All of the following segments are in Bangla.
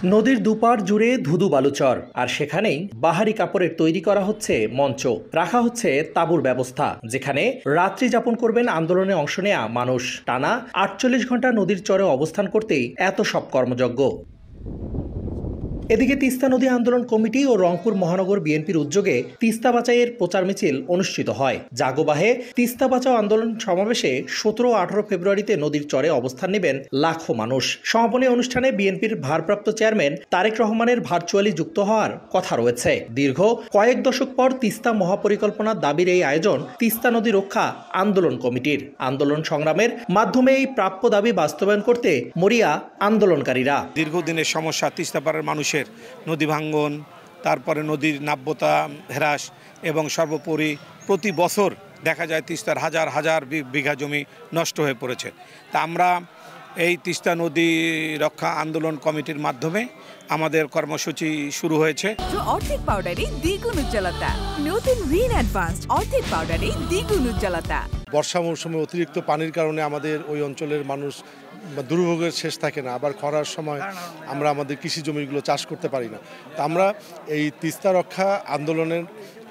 নদীর দুপার জুড়ে ধুধু বালুচর, আর সেখানেই বাহারি কাপড়ের তৈরি করা হচ্ছে মঞ্চ, রাখা হচ্ছে তাঁবুর ব্যবস্থা, যেখানে রাত্রি যাপন করবেন আন্দোলনে অংশ নেয়া মানুষ। টানা ৪৮ ঘন্টা নদীর চরে অবস্থান করতেই এত সব কর্মযজ্ঞ। এদিকে তিস্তা নদী আন্দোলন কমিটি ও রংপুর মহানগর বিএনপির উদ্যোগে তিস্তা বাঁচাইয়ের প্রচার মিছিল অনুষ্ঠিত হয়। জাগোবাহে তিস্তা বাঁচাও আন্দোলন সমাবেশে ১৭-১৮ ফেব্রুয়ারিতে নদীর চরে অবস্থান নেবেন লাখো মানুষ। সমাপনী অনুষ্ঠানে বিএনপির ভারপ্রাপ্ত চেয়ারম্যান তারেক রহমানের ভার্চুয়ালি যুক্ত হওয়ার কথা রয়েছে। দীর্ঘ কয়েক দশক পর তিস্তা মহাপরিকল্পনার দাবির এই আয়োজন তিস্তা নদী রক্ষা আন্দোলন কমিটির। আন্দোলন সংগ্রামের মাধ্যমে এই প্রাপ্য দাবি বাস্তবায়ন করতে মরিয়া আন্দোলনকারীরা। দীর্ঘদিনের সমস্যা তিস্তাপাড়ের মানুষের নদী ভাঙ্গন, তারপরে নদীর নাব্যতা হ্রাস এবং সর্বোপরি প্রতি বছর দেখা যায় তিস্তার হাজার হাজার বিঘা জমি নষ্ট হয়ে পড়েছে। তা আমরা এই তিস্তা নদী রক্ষা আন্দোলন কমিটির মাধ্যমে আমাদের কর্মসূচি শুরু হয়েছে। অর্ধেক পাউডারে দ্বিগুণ উজ্জ্বলতা, নতুন রিন অ্যাডভান্সড অর্ধেক পাউডারে দ্বিগুণ উজ্জ্বলতা। বর্ষা মৌসুমে অতিরিক্ত পানির কারণে আমাদের ওই অঞ্চলের মানুষ দুর্ভোগের শেষ থাকে না। আবার খরার সময় আমরা আমাদের কৃষি জমিগুলো চাষ করতে পারি না। তা আমরা এই তিস্তা রক্ষা আন্দোলনের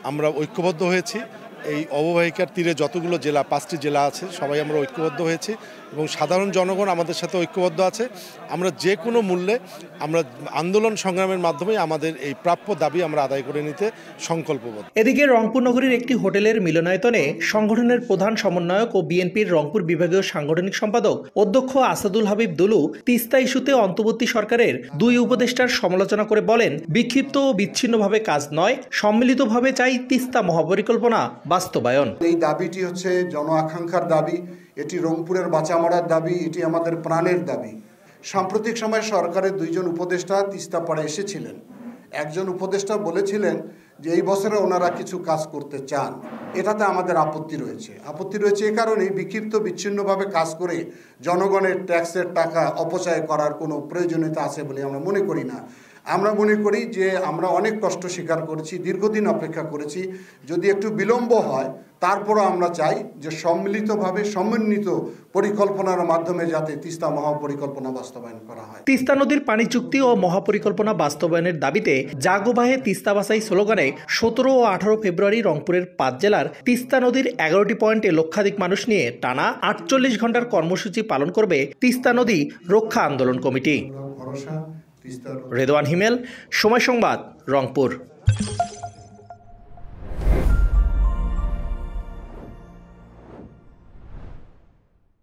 আমরা ঐক্যবদ্ধ হয়েছি। এই অববাহিকার তীরে যতগুলো জেলা, 5টি জেলা আছে, সবাই আমরা ঐক্যবদ্ধ হয়েছি এবং সাধারণ জনগণ আমাদের সাথে ঐক্যবদ্ধ আছে। আমরা যে কোনো মূল্যে আমরা আন্দোলন সংগ্রামের মাধ্যমে আমাদের এই প্রাপ্য দাবি আমরা আদায় করে নিতে সংকল্পবদ্ধ। এদিকে রংপুর নগরীর একটি হোটেলের মিলনায়তনে সংগঠনের প্রধান সমন্বয়ক ও বিএনপির রংপুর বিভাগীয় সাংগঠনিক সম্পাদক অধ্যক্ষ আসাদুল হাবিব দুলু তিস্তা ইস্যুতে অন্তর্বর্তী সরকারের 2 উপদেষ্টার সমালোচনা করে বলেন, বিক্ষিপ্ত ও বিচ্ছিন্নভাবে কাজ নয়, সম্মিলিতভাবে চাই তিস্তা মহাপরিকল্পনা বাস্তবায়ন। এই দাবিটি হচ্ছে জন আকাঙ্ক্ষার দাবি, এটি রংপুরের বাঁচা মরার দাবি, এটি আমাদের প্রাণের দাবি। সাম্প্রতিক সময়ে সরকারের 2 জন উপদেষ্টা তিস্তা পাড়ে এসেছিলেন। একজন উপদেষ্টা বলেছিলেন যে এই বছরে ওনারা কিছু কাজ করতে চান। এটাতে আমাদের আপত্তি রয়েছে এ কারণেই বিক্ষিপ্ত বিচ্ছিন্নভাবে কাজ করে জনগণের ট্যাক্সের টাকা অপচয় করার কোনো প্রয়োজনীয়তা আছে বলে আমরা মনে করি না। আমরা মনে করি যে আমরা অনেক কষ্ট স্বীকার করেছি, দীর্ঘদিন অপেক্ষা করেছি। যদি একটু বিলম্ব হয় তারপরও আমরা চাই যে সম্মিলিতভাবে সমন্বিত পরিকল্পনার মাধ্যমে যাতে তিস্তা মহাপরিকল্পনা বাস্তবায়ন করা হয়। তিস্তা নদীর পানি চুক্তি ও মহাপরিকল্পনা বাস্তবায়নের দাবিতে জাগোবাহে তিস্তা বাঁচাই স্লোগানে 17 ও 18 ফেব্রুয়ারি রংপুরের 5 জেলার তিস্তা নদীর 11টি পয়েন্টে লক্ষাধিক মানুষ নিয়ে টানা 48 ঘন্টার কর্মসূচি পালন করবে তিস্তা নদী রক্ষা আন্দোলন কমিটি। রেদওয়ান হিমেল, সময় সংবাদ, রংপুর।